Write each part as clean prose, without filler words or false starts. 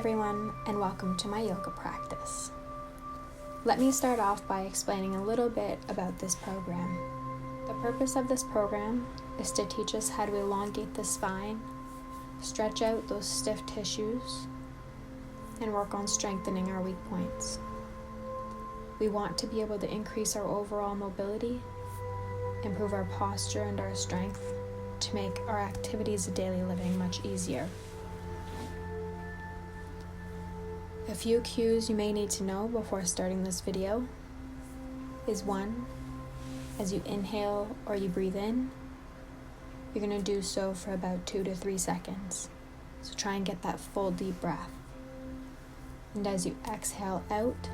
everyone, and welcome to my yoga practice. Let me start off by explaining a little bit about this program. The purpose of this program is to teach us how to elongate the spine, stretch out those stiff tissues, and work on strengthening our weak points. We want to be able to increase our overall mobility, improve our posture and our strength to make our activities of daily living much easier. A few cues you may need to know before starting this video is 1, as you inhale or you breathe in, you're going to do so for about 2 to 3 seconds. So try and get that full deep breath. And as you exhale out,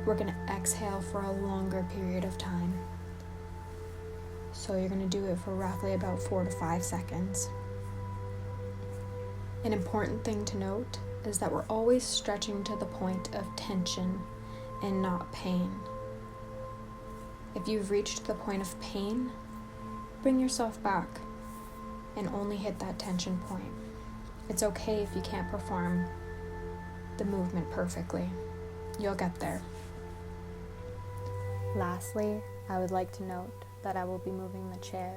we're going to exhale for a longer period of time. So you're going to do it for roughly about 4 to 5 seconds. An important thing to note is that we're always stretching to the point of tension and not pain. If you've reached the point of pain, bring yourself back and only hit that tension point. It's okay if you can't perform the movement perfectly. You'll get there. Lastly, I would like to note that I will be moving the chair.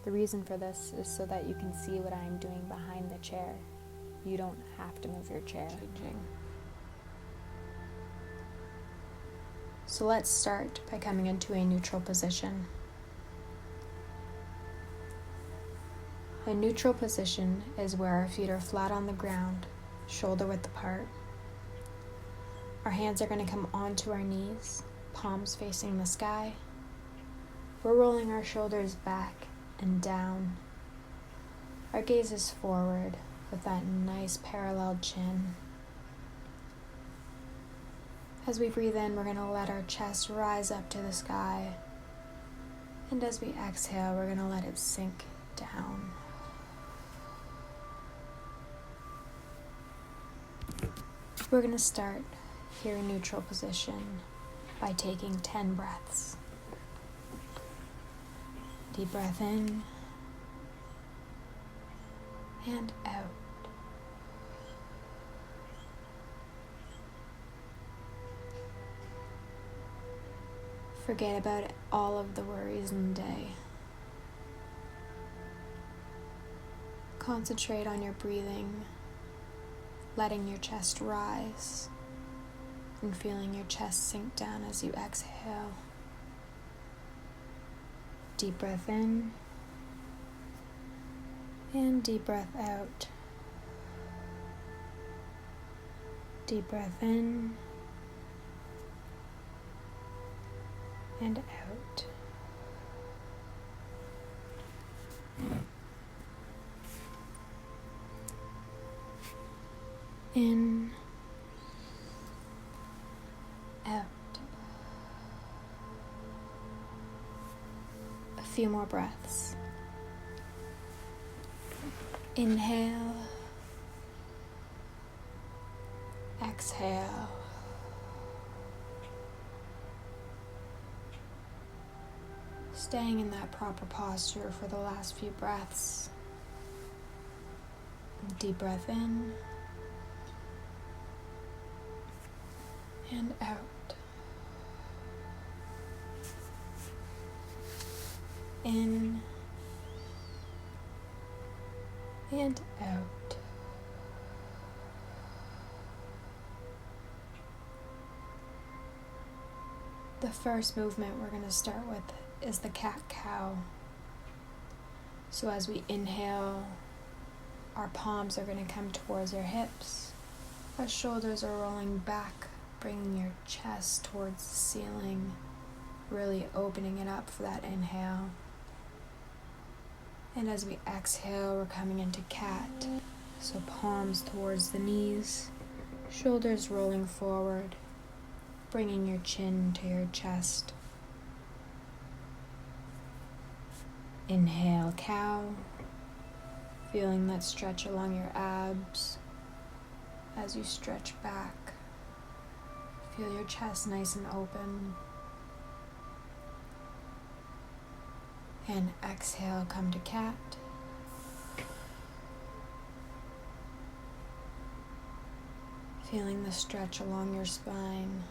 The reason for this is so that you can see what I am doing behind the chair. You don't have to move your chair. So let's start by coming into a neutral position. A neutral position is where our feet are flat on the ground, shoulder width apart. Our hands are going to come onto our knees, palms facing the sky. We're rolling our shoulders back and down. Our gaze is forward with that nice parallel chin. As we breathe in, we're going to let our chest rise up to the sky. And as we exhale, we're going to let it sink down. We're going to start here in neutral position by taking 10 breaths. Deep breath in and out. Forget about all of the worries in the day. Concentrate on your breathing, letting your chest rise and feeling your chest sink down as you exhale. Deep breath in and deep breath out. Deep breath in and out. In, out. A few more breaths. Inhale, exhale. Staying in that proper posture for the last few breaths. Deep breath in and out. In and out. The first movement we're going to start with is the cat-cow. So as we inhale, our palms are going to come towards our hips. Our shoulders are rolling back, bringing your chest towards the ceiling, really opening it up for that inhale. And as we exhale, we're coming into cat. So palms towards the knees, shoulders rolling forward, bringing your chin to your chest. Inhale, cow, feeling that stretch along your abs. As you stretch back, feel your chest nice and open. And exhale, come to cat. Feeling the stretch along your spine.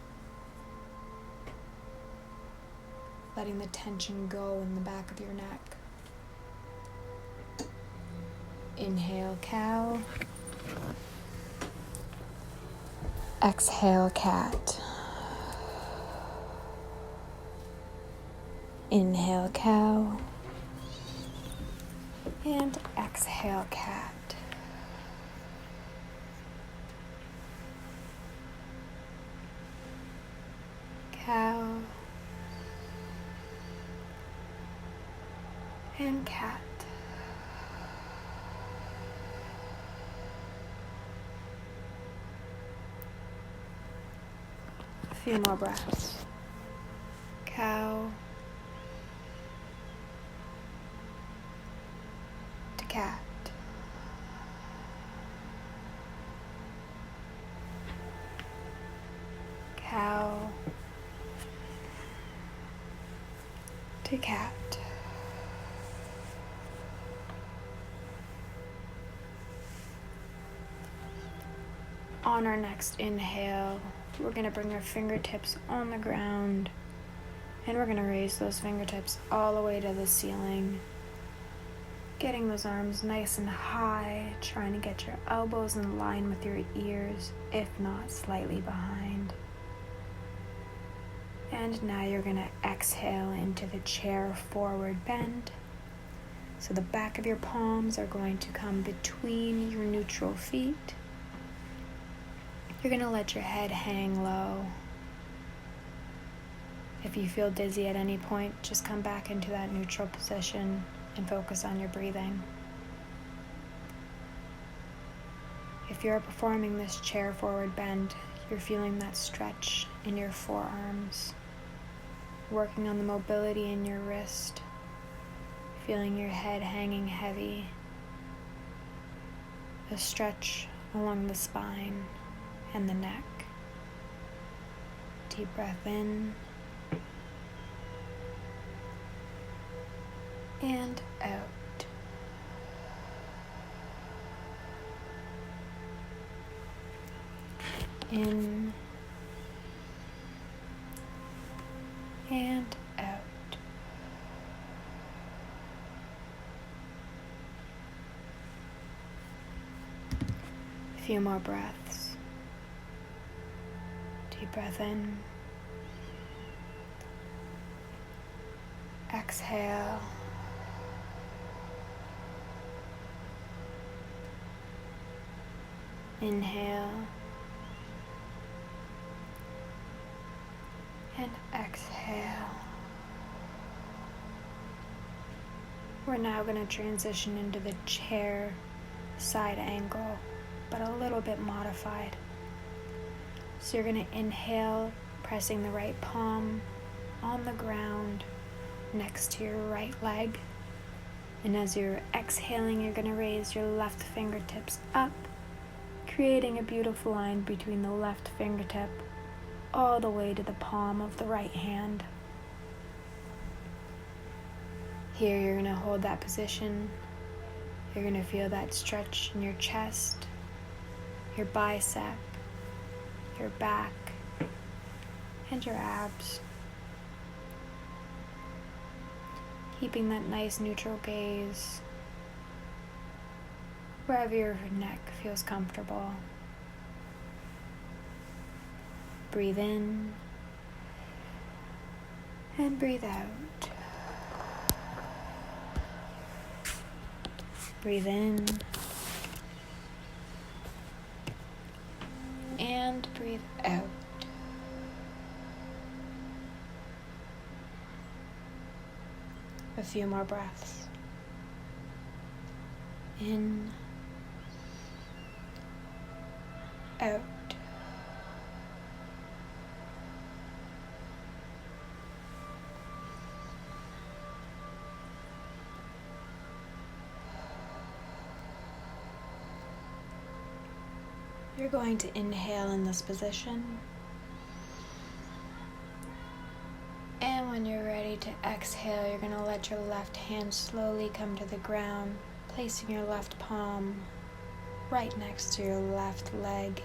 Letting the tension go in the back of your neck. Inhale, cow. Exhale, cat. Inhale, cow. And exhale, cat. Cow. And cat. A few more breaths. Cow to cat. Cow to cat. On our next inhale, we're going to bring our fingertips on the ground, and we're going to raise those fingertips all the way to the ceiling. Getting those arms nice and high, trying to get your elbows in line with your ears, if not slightly behind. And now you're going to exhale into the chair forward bend. So the back of your palms are going to come between your neutral feet. You're going to let your head hang low. If you feel dizzy at any point, just come back into that neutral position and focus on your breathing. If you're performing this chair forward bend, you're feeling that stretch in your forearms, working on the mobility in your wrist, feeling your head hanging heavy, a stretch along the spine and the neck. Deep breath in and out. In and out. A few more breaths. Deep breath in. Exhale. Inhale. And exhale. We're now going to transition into the chair side angle, but a little bit modified. So you're going to inhale, pressing the right palm on the ground next to your right leg. And as you're exhaling, you're going to raise your left fingertips up, creating a beautiful line between the left fingertip all the way to the palm of the right hand. Here you're going to hold that position. You're going to feel that stretch in your chest, your bicep, your back, and your abs. Keeping that nice neutral gaze wherever your neck feels comfortable. Breathe in and breathe out. Breathe in and breathe out. A few more breaths. In, out. You're going to inhale in this position. And when you're ready to exhale, you're going to let your left hand slowly come to the ground, placing your left palm right next to your left leg.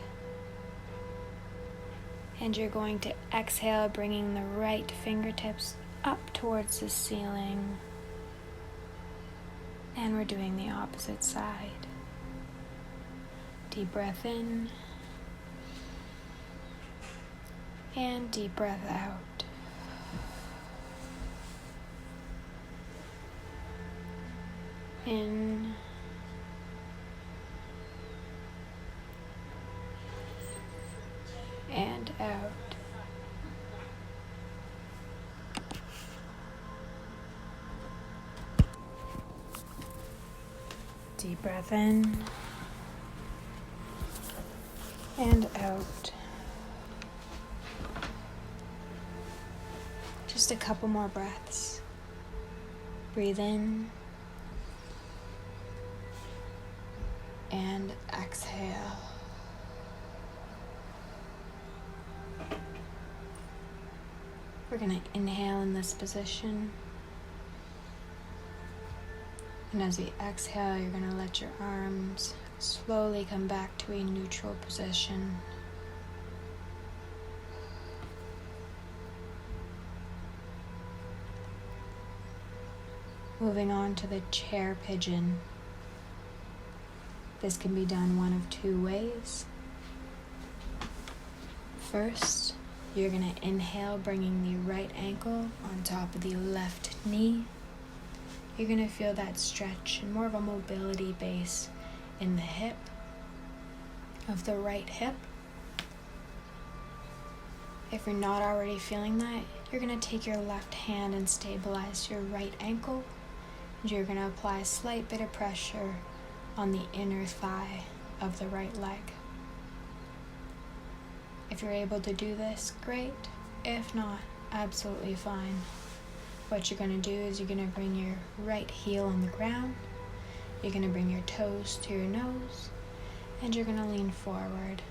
And you're going to exhale, bringing the right fingertips up towards the ceiling. And we're doing the opposite side. Deep breath in. And deep breath out. In. And out. Deep breath in and out. Just a couple more breaths. Breathe in and exhale. We're going to inhale in this position. And as we exhale, you're going to let your arms slowly come back to a neutral position. Moving on to the chair pigeon. This can be done one of two ways. First, you're going to inhale, bringing the right ankle on top of the left knee. You're going to feel that stretch and more of a mobility base in the hip of the right hip. If you're not already feeling that, you're going to take your left hand and stabilize your right ankle. And you're going to apply a slight bit of pressure on the inner thigh of the right leg. If you're able to do this, great. If not, absolutely fine. What you're going to do is you're going to bring your right heel on the ground, you're going to bring your toes to your nose, and you're going to lean forward.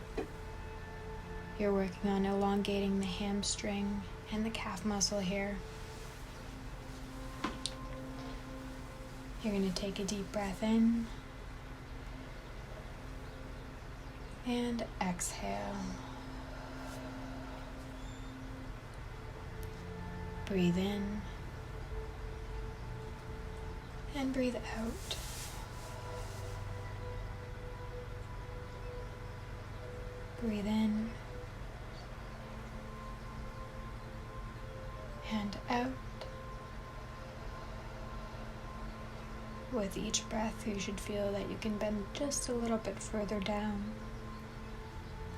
You're working on elongating the hamstring and the calf muscle here. You're going to take a deep breath in and exhale. Breathe in and breathe out. Breathe in and out. With each breath, you should feel that you can bend just a little bit further down.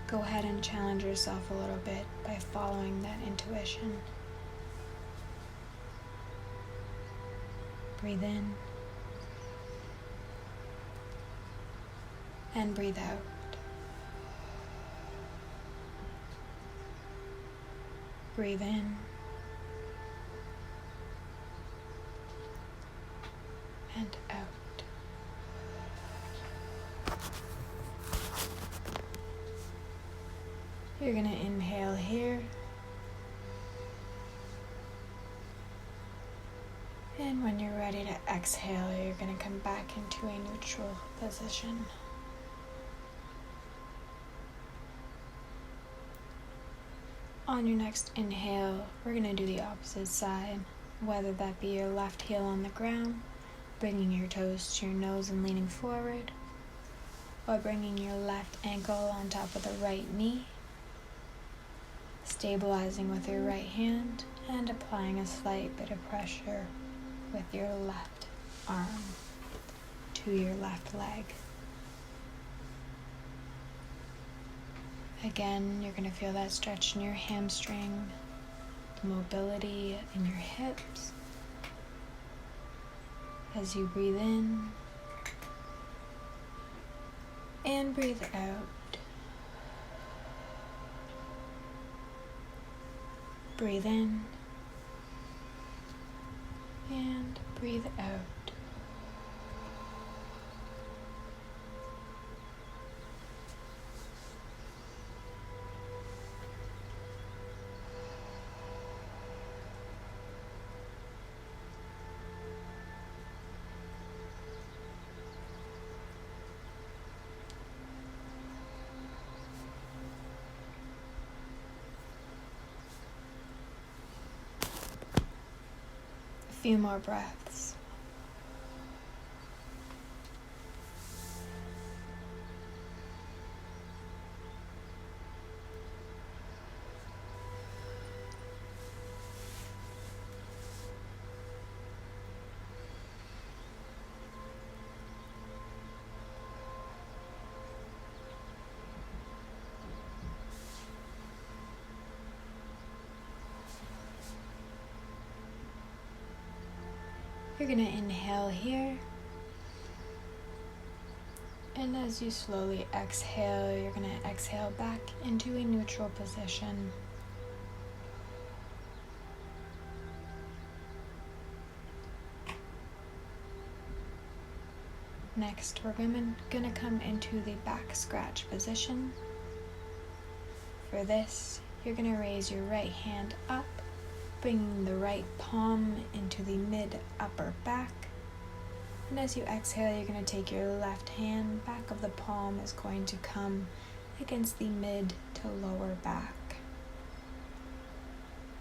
Go ahead and challenge yourself a little bit by following that intuition. Breathe in and breathe out. Breathe in and out. You're going to inhale here. And when you're ready to exhale, you're going to come back into a neutral position. On your next inhale, we're going to do the opposite side, whether that be your left heel on the ground, bringing your toes to your nose and leaning forward, or bringing your left ankle on top of the right knee, stabilizing with your right hand and applying a slight bit of pressure with your left arm to your left leg. Again, you're going to feel that stretch in your hamstring, the mobility in your hips as you breathe in and breathe out. Breathe in and breathe out. few more breaths. You're going to inhale here, and as you slowly exhale, you're going to exhale back into a neutral position. Next, we're going to come into the back scratch position. For this, you're going to raise your right hand up, bringing the right palm into the mid-upper back. And as you exhale, you're going to take your left hand, back of the palm is going to come against the mid to lower back.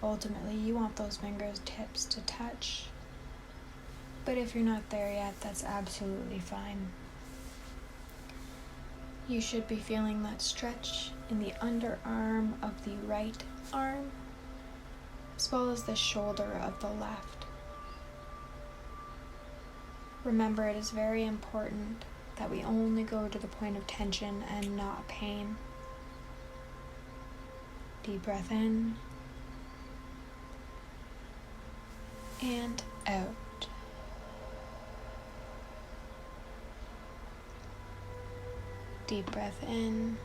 Ultimately, you want those fingertips to touch, but if you're not there yet, that's absolutely fine. You should be feeling that stretch in the underarm of the right arm, as well as the shoulder of the left. Remember, it is very important that we only go to the point of tension and not pain. Deep breath in and out. Deep breath in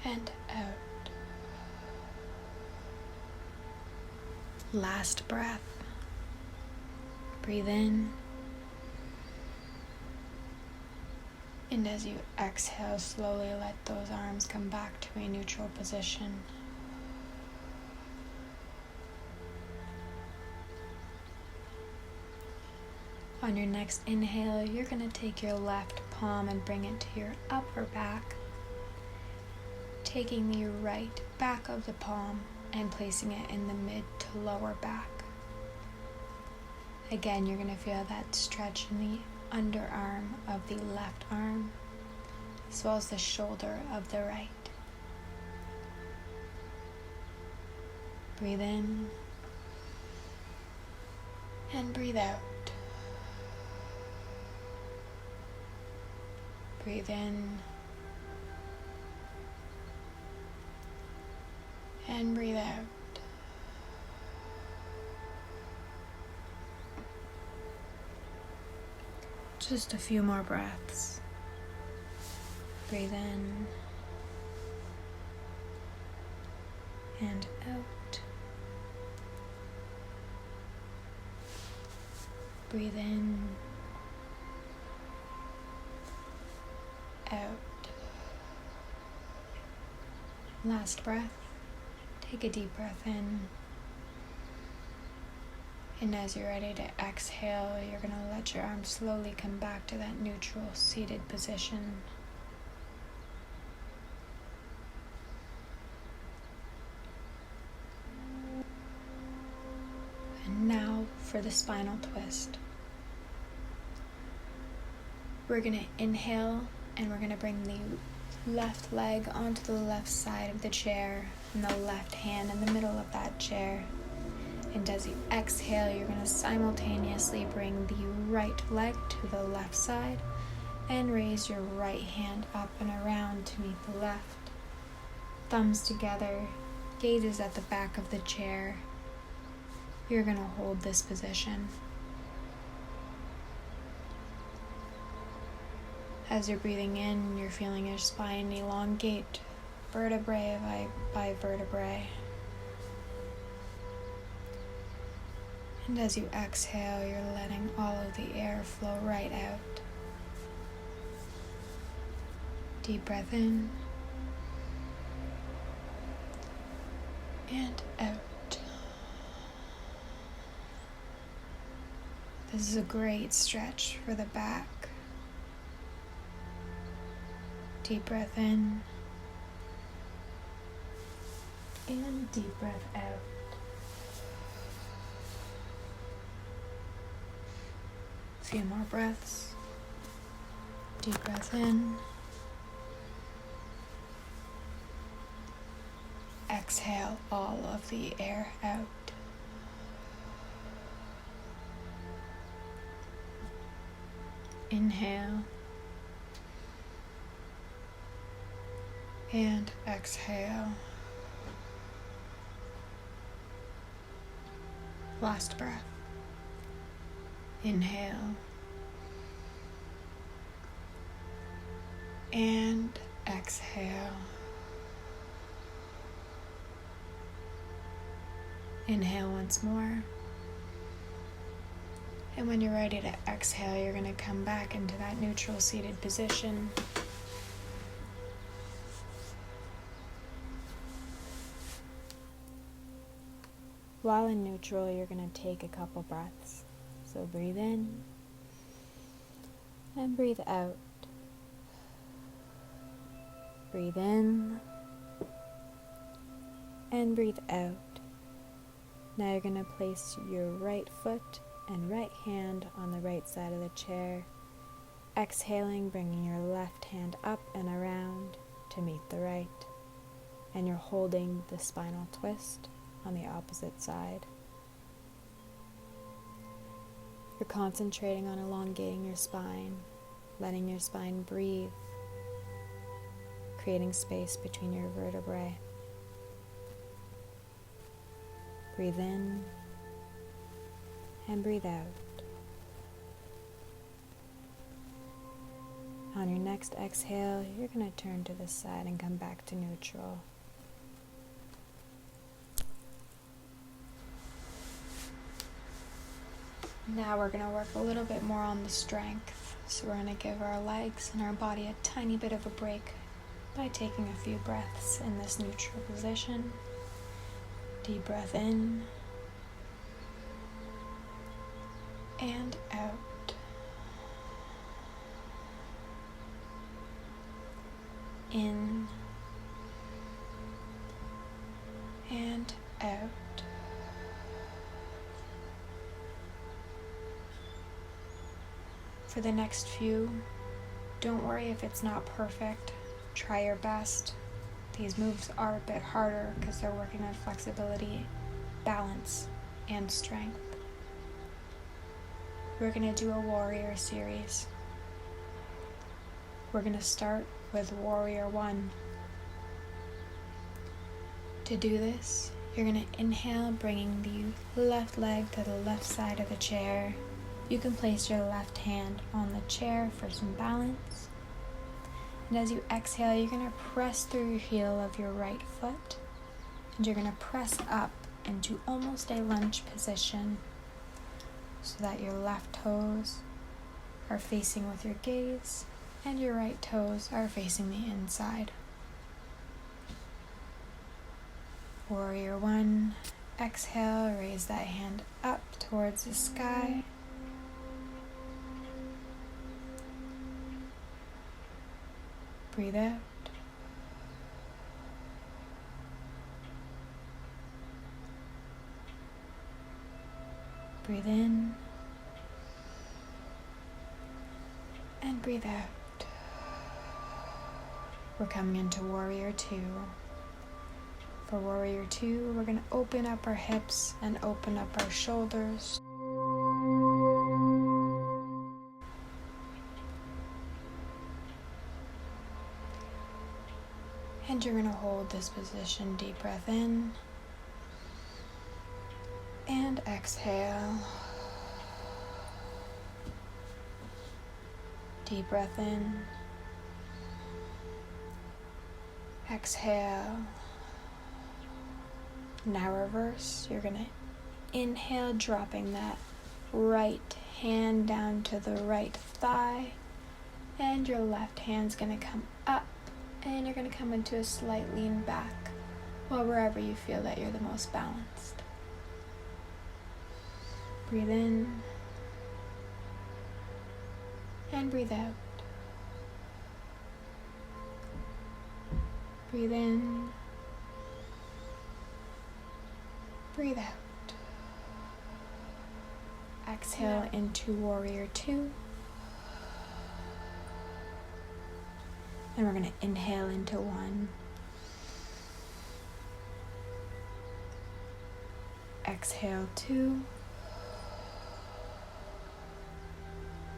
and out. Last breath. Breathe in, and as you exhale, slowly let those arms come back to a neutral position. On your next inhale, you're going to take your left palm and bring it to your upper back, taking the right back of the palm and placing it in the mid to lower back. Again, you're going to feel that stretch in the underarm of the left arm, as well as the shoulder of the right. Breathe in and breathe out. Breathe in and breathe out. Just a few more breaths. Breathe in and out. Breathe in, out. Last breath. Take a deep breath in. And as you're ready to exhale, you're going to let your arms slowly come back to that neutral seated position. And now for the spinal twist. We're going to inhale, and we're going to bring the left leg onto the left side of the chair and the left hand in the middle of that chair. And as you exhale, you're going to simultaneously bring the right leg to the left side and raise your right hand up and around to meet the left. Thumbs together, gazes at the back of the chair. You're going to hold this position. As you're breathing in, you're feeling your spine elongate vertebrae by vertebrae. And as you exhale, you're letting all of the air flow right out. Deep breath in and out. This is a great stretch for the back. Deep breath in and deep breath out. few more breaths. Deep breath in. Exhale all of the air out. Inhale. And exhale. Last breath. Inhale. And exhale. Inhale once more. And when you're ready to exhale, you're going to come back into that neutral seated position. While in neutral, you're going to take a couple breaths. So breathe in and breathe out. Breathe in and breathe out. Now you're going to place your right foot and right hand on the right side of the chair. Exhaling, bringing your left hand up and around to meet the right. And you're holding the spinal twist on the opposite side. You're concentrating on elongating your spine, letting your spine breathe, creating space between your vertebrae. Breathe in and breathe out. On your next exhale, you're going to turn to the side and come back to neutral. Now we're going to work a little bit more on the strength. So we're going to give our legs and our body a tiny bit of a break by taking a few breaths in this neutral position. Deep breath in and out. In and out. For the next few, don't worry if it's not perfect. Try your best. These moves are a bit harder because they're working on flexibility, balance, and strength. We're going to do a warrior series. We're going to start with warrior 1. To do this, you're going to inhale, bringing the left leg to the left side of the chair. You can place your left hand on the chair for some balance. And as you exhale, you're going to press through your heel of your right foot. And you're going to press up into almost a lunge position so that your left toes are facing with your gaze and your right toes are facing the inside. Warrior 1. Exhale, raise that hand up towards the sky. Breathe out. Breathe in. And breathe out. We're coming into Warrior 2. For Warrior 2, we're going to open up our hips and open up our shoulders. And you're going to hold this position. Deep breath in. And exhale. Deep breath in. Exhale. Now reverse. You're going to inhale, dropping that right hand down to the right thigh. And your left hand's going to come up. And you're going to come into a slight lean back, or wherever you feel that you're the most balanced. Breathe in and breathe out. Breathe in, breathe out. exhale into warrior two. And we're going to inhale into one. Exhale two.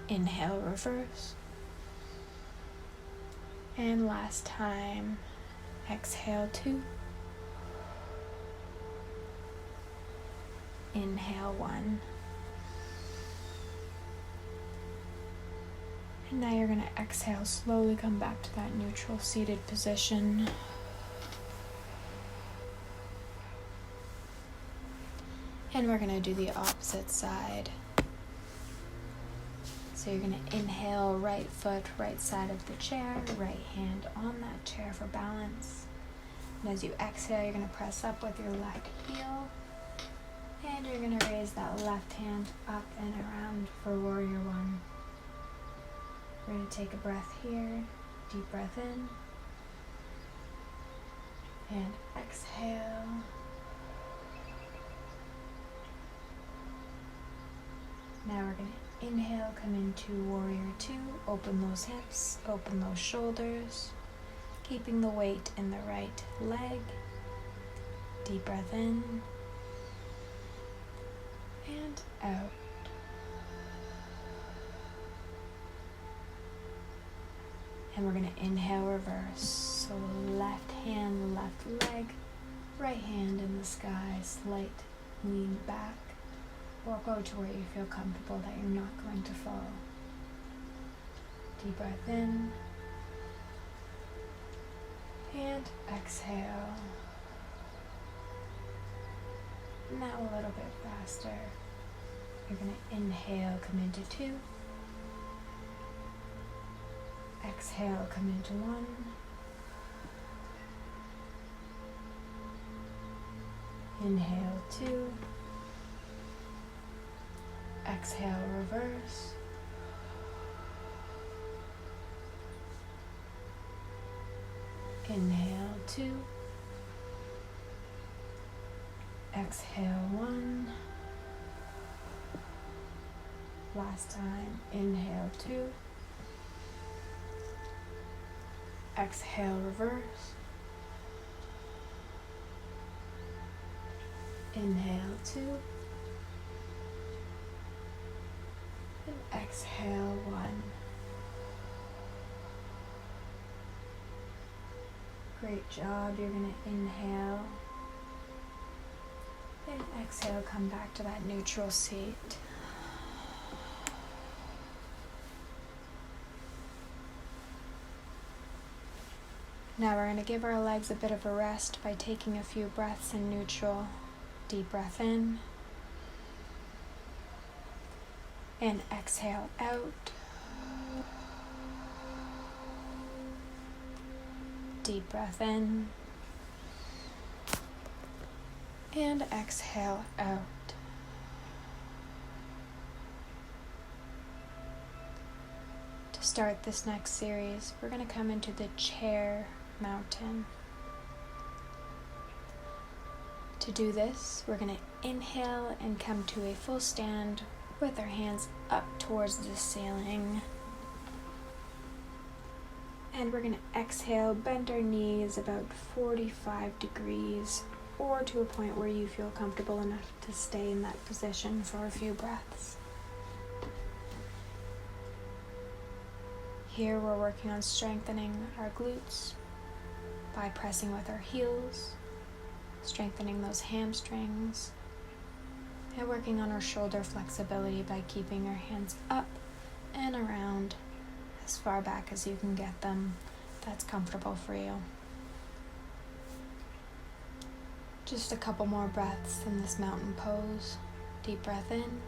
Inhale, reverse. And last time, exhale two. Inhale one. And now you're going to exhale, slowly come back to that neutral seated position. And we're going to do the opposite side. So you're going to inhale, right foot, right side of the chair, right hand on that chair for balance. And as you exhale, you're going to press up with your left heel. And you're going to raise that left hand up and around for warrior one. We're going to take a breath here, deep breath in, and exhale. Now we're going to inhale, come into warrior two, open those hips, open those shoulders, keeping the weight in the right leg. Deep breath in, and out. And we're going to inhale, reverse. So left hand, left leg, right hand in the sky, slight lean back, or go to where you feel comfortable that you're not going to fall. Deep breath in, and exhale. Now a little bit faster. You're going to inhale, come into two. Exhale, come into one. Inhale, two. Exhale, reverse. Inhale, two. Exhale, one. Last time, inhale, two. Exhale, reverse. Inhale, two. And exhale, one. Great job. You're going to inhale. And exhale, come back to that neutral seat. Now we're going to give our legs a bit of a rest by taking a few breaths in neutral. Deep breath in. And exhale out. Deep breath in. And exhale out. To start this next series, we're going to come into the chair mountain. To do this, we're going to inhale and come to a full stand with our hands up towards the ceiling. And we're going to exhale, bend our knees about 45 degrees or to a point where you feel comfortable enough to stay in that position for a few breaths. Here we're working on strengthening our glutes by pressing with our heels, strengthening those hamstrings, and working on our shoulder flexibility by keeping our hands up and around as far back as you can get them. That's comfortable for you. Just a couple more breaths in this mountain pose. Deep breath in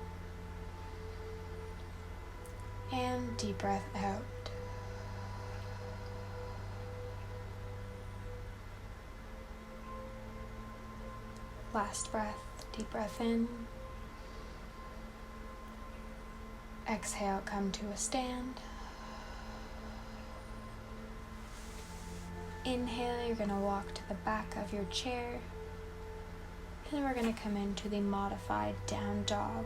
and deep breath out. Last breath, deep breath in. Exhale, come to a stand. Inhale, you're going to walk to the back of your chair. And we're going to come into the modified down dog.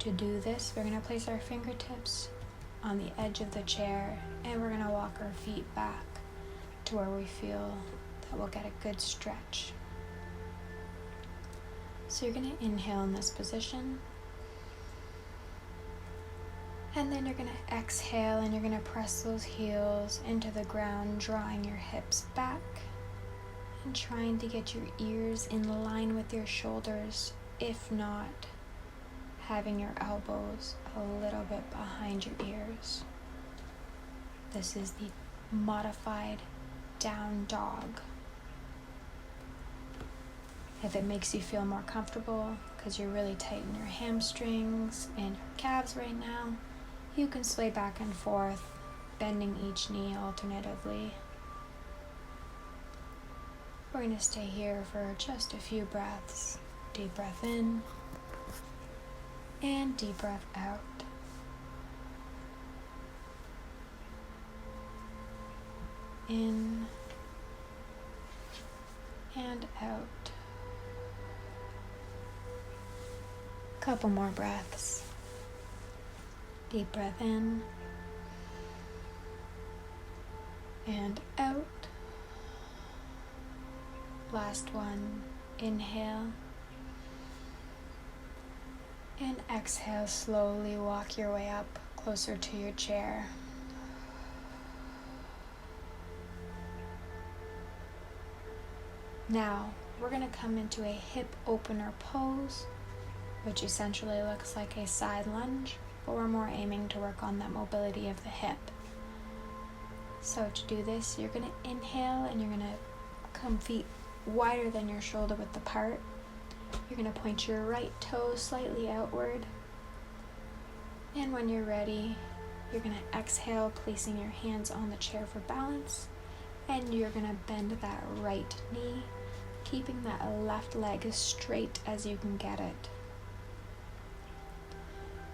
To do this, we're going to place our fingertips on the edge of the chair and we're going to walk our feet back to where we feel that we'll get a good stretch. So you're going to inhale in this position, and then you're going to exhale and you're going to press those heels into the ground, drawing your hips back and trying to get your ears in line with your shoulders, if not having your elbows a little bit behind your ears. This is the modified down dog. If it makes you feel more comfortable because you're really tight in your hamstrings and your calves right now, you can sway back and forth, bending each knee alternatively. We're going to stay here for just a few breaths. Deep breath in and deep breath out. In and out. Couple more breaths. Deep breath in and out. Last one. Inhale and exhale. Slowly walk your way up closer to your chair. Now, we're going to come into a hip opener pose, which essentially looks like a side lunge, but we're more aiming to work on that mobility of the hip. So to do this, you're going to inhale and you're going to come feet wider than your shoulder width apart. You're going to point your right toe slightly outward. And when you're ready, you're going to exhale, placing your hands on the chair for balance. And you're going to bend that right knee, keeping that left leg as straight as you can get it.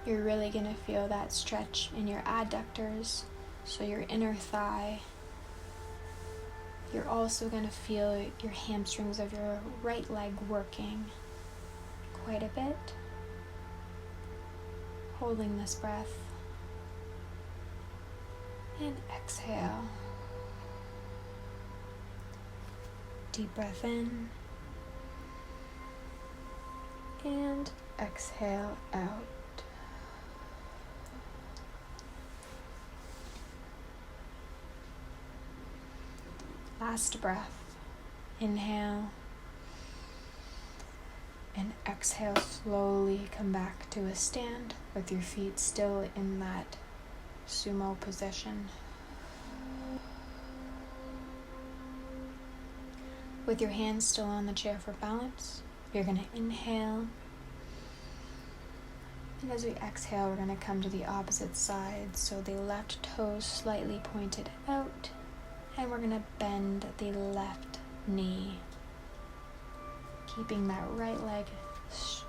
You're really going to feel that stretch in your adductors, so your inner thigh. You're also going to feel your hamstrings of your right leg working quite a bit. Holding this breath. And exhale. Deep breath in. And exhale out. Last breath. Inhale and exhale. Slowly come back to a stand with your feet still in that sumo position. With your hands still on the chair for balance, you're going to inhale. And as we exhale, we're going to come to the opposite side. So the left toe slightly pointed out. And we're going to bend the left knee, keeping that right leg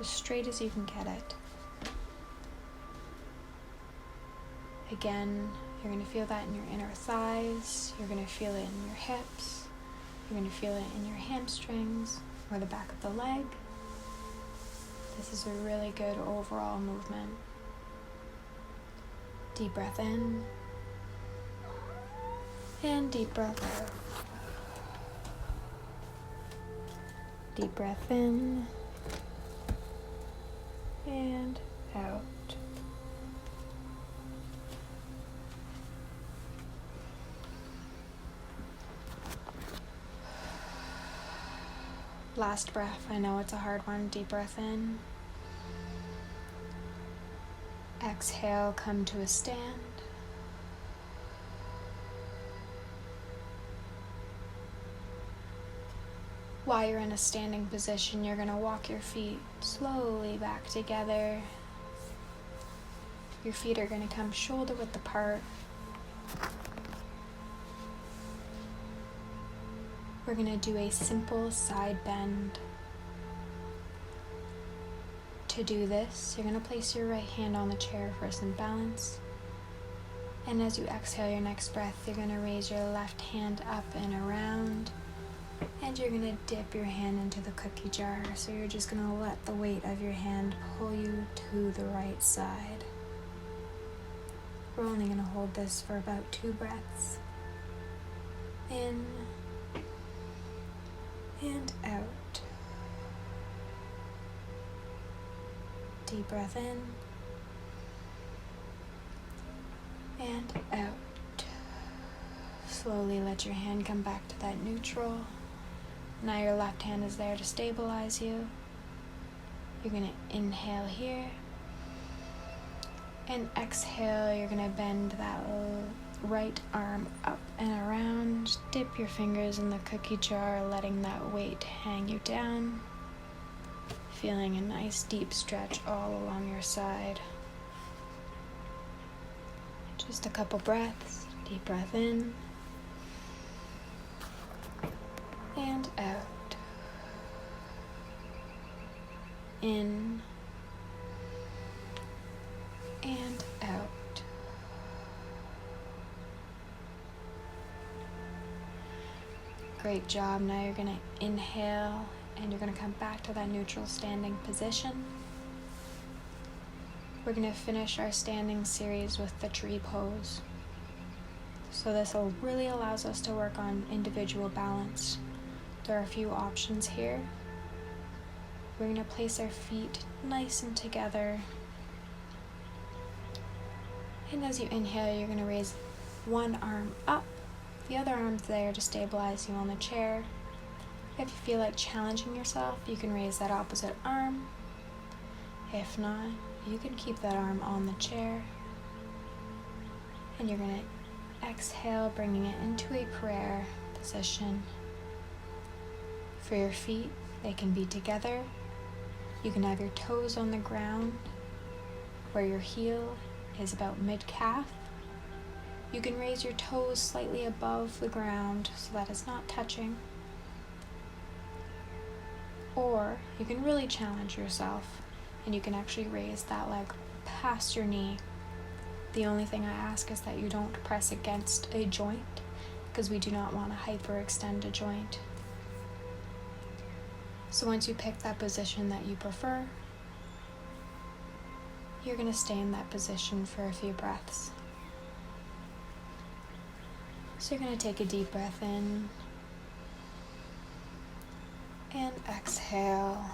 as straight as you can get it. Again, you're going to feel that in your inner thighs. You're going to feel it in your hips. You're going to feel it in your hamstrings or the back of the leg. This is a really good overall movement. Deep breath in. And deep breath out. Deep breath in and out. Last breath. I know it's a hard one. Deep breath in. Exhale, come to a stand. While you're in a standing position, you're going to walk your feet slowly back together. Your feet are going to come shoulder width apart. We're going to do a simple side bend. To do this, you're going to place your right hand on the chair for some balance. And as you exhale your next breath, you're going to raise your left hand up and around. And you're going to dip your hand into the cookie jar. So you're just going to let the weight of your hand pull you to the right side. We're only going to hold this for about 2 breaths. In and out. Deep breath in and out. Slowly let your hand come back to that neutral. Now your left hand is there to stabilize you. You're going to inhale here. And exhale, you're going to bend that right arm up and around. Dip your fingers in the cookie jar, letting that weight hang you down. Feeling a nice deep stretch all along your side. Just a couple breaths. Deep breath in and out. In and out. Great job. Now you're going to inhale and you're going to come back to that neutral standing position. We're going to finish our standing series with the tree pose. So this really allows us to work on individual balance. There are a few options here. We're going to place our feet nice and together. And as you inhale, you're going to raise one arm up. The other arm's there to stabilize you on the chair. If you feel like challenging yourself, you can raise that opposite arm. If not, you can keep that arm on the chair. And you're going to exhale, bringing it into a prayer position. For your feet, they can be together. You can have your toes on the ground where your heel is about mid-calf. You can raise your toes slightly above the ground so that it's not touching. Or you can really challenge yourself and you can actually raise that leg past your knee. The only thing I ask is that you don't press against a joint because we do not want to hyperextend a joint. So once you pick that position that you prefer, you're going to stay in that position for a few breaths. So you're going to take a deep breath in and exhale.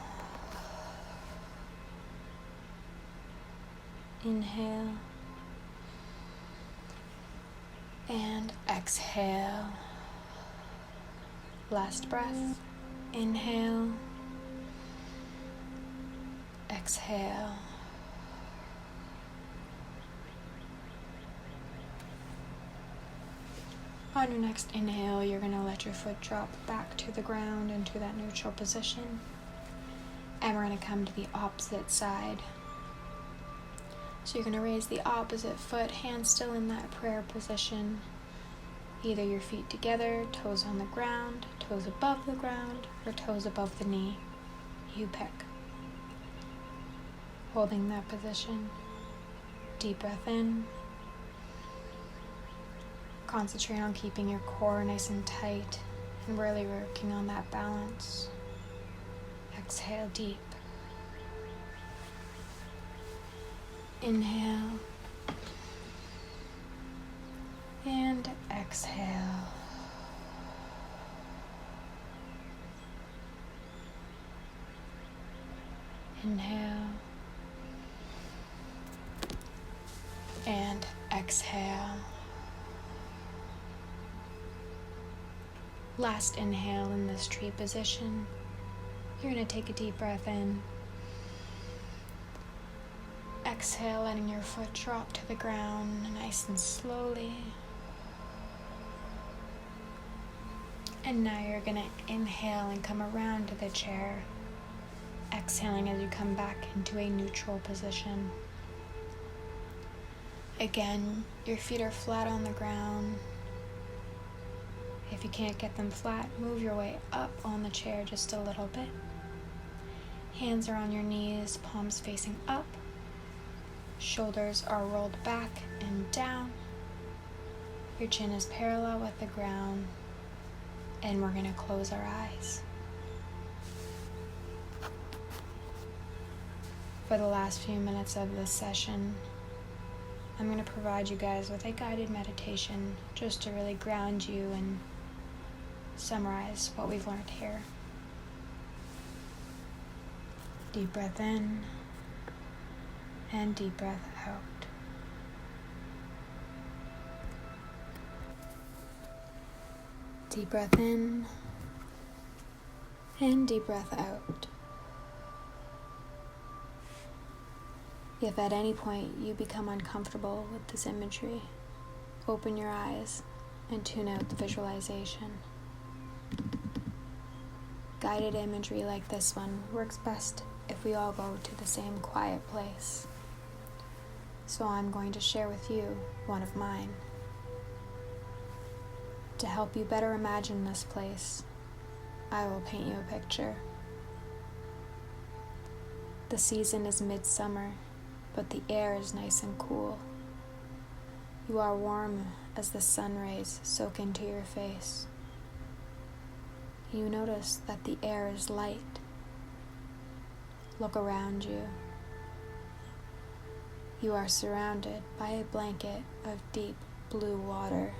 Inhale and exhale. Last breath. Inhale, exhale. On your next inhale, you're going to let your foot drop back to the ground into that neutral position. And we're going to come to the opposite side. So you're going to raise the opposite foot, hands still in that prayer position. Either your feet together, toes on the ground, toes above the ground, or toes above the knee. You pick. Holding that position. Deep breath in. Concentrate on keeping your core nice and tight and really working on that balance. Exhale deep. Inhale. And exhale. Inhale. And exhale. Last inhale in this tree position. You're going to take a deep breath in. Exhale, letting your foot drop to the ground nice and slowly. And now you're going to inhale and come around to the chair. Exhaling as you come back into a neutral position. Again, your feet are flat on the ground. If you can't get them flat, move your way up on the chair just a little bit. Hands are on your knees, palms facing up. Shoulders are rolled back and down. Your chin is parallel with the ground. and we're going to close our eyes. For the last few minutes of this session, I'm going to provide you guys with a guided meditation just to really ground you and summarize what we've learned here. Deep breath in and deep breath out. Deep breath in and deep breath out. If at any point you become uncomfortable with this imagery, open your eyes and tune out the visualization. Guided imagery like this one works best if we all go to the same quiet place. So I'm going to share with you one of mine. To help you better imagine this place, I will paint you a picture. The season is midsummer, but the air is nice and cool. You are warm as the sun rays soak into your face. You notice that the air is light. Look around you. You are surrounded by a blanket of deep blue water.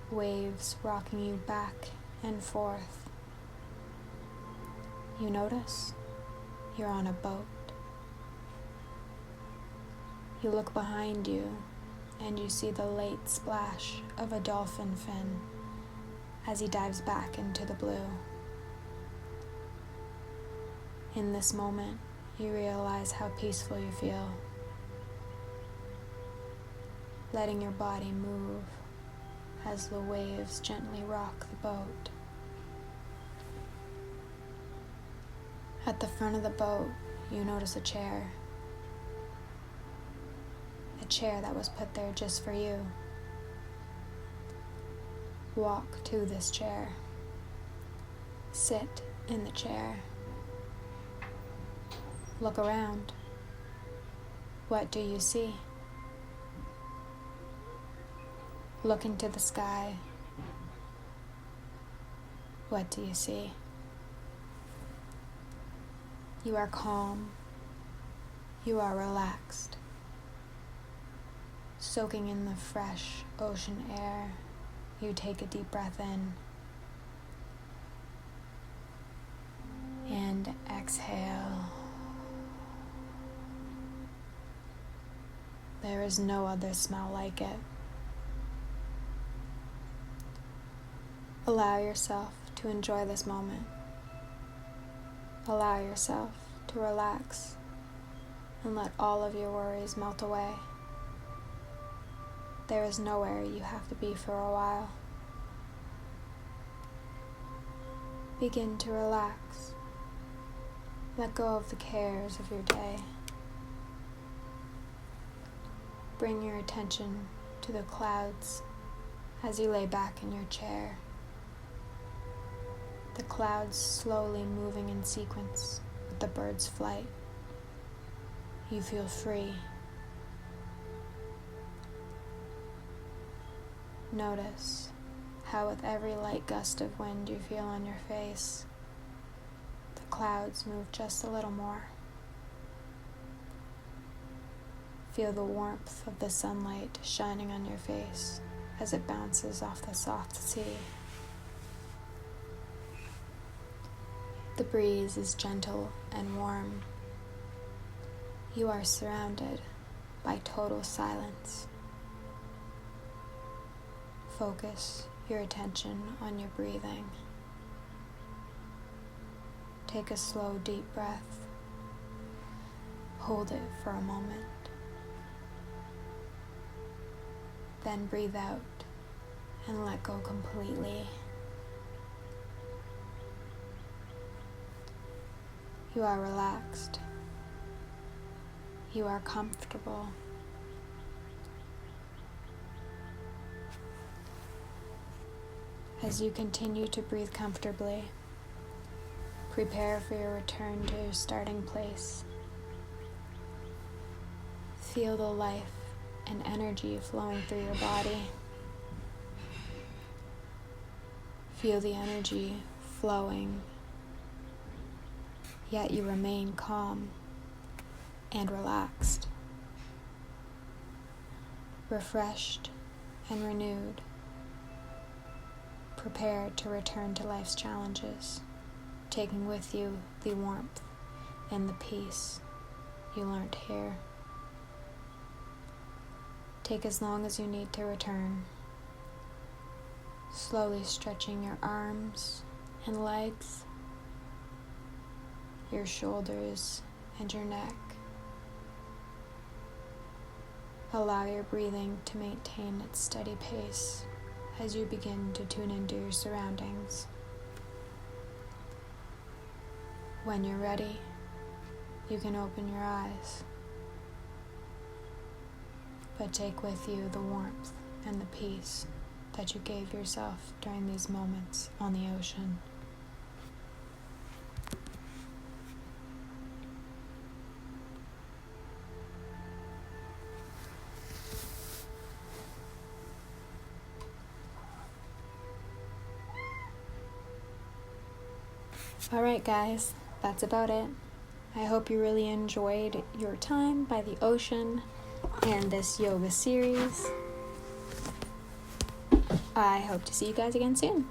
Waves rocking you back and forth. You notice you're on a boat. You look behind you and you see the late splash of a dolphin fin as he dives back into the blue. In this moment, you realize how peaceful you feel, letting your body move as the waves gently rock the boat. At the front of the boat, you notice a chair that was put there just for you. Walk to this chair. Sit in the chair. Look around. What do you see? Look into the sky. What do you see? You are calm. You are relaxed. Soaking in the fresh ocean air, you take a deep breath in and exhale. There is no other smell like it. Allow yourself to enjoy this moment. Allow yourself to relax and let all of your worries melt away. There is nowhere you have to be for a while. Begin to relax. Let go of the cares of your day. Bring your attention to the clouds as you lay back in your chair. The clouds slowly moving in sequence with the bird's flight. You feel free. Notice how with every light gust of wind you feel on your face, the clouds move just a little more. Feel the warmth of the sunlight shining on your face as it bounces off the soft sea. The breeze is gentle and warm. You are surrounded by total silence. Focus your attention on your breathing. Take a slow, deep breath. Hold it for a moment. Then breathe out and let go completely. You are relaxed. You are comfortable. As you continue to breathe comfortably, prepare for your return to your starting place. Feel the life and energy flowing through your body. Feel the energy flowing, yet you remain calm and relaxed, refreshed and renewed, prepared to return to life's challenges, taking with you the warmth and the peace you learned here. Take as long as you need to return, slowly stretching your arms and legs, your shoulders and your neck. Allow your breathing to maintain its steady pace as you begin to tune into your surroundings. When you're ready, you can open your eyes, but take with you the warmth and the peace that you gave yourself during these moments on the ocean. Alright guys, that's about it. I hope you really enjoyed your time by the ocean and this yoga series. I hope to see you guys again soon.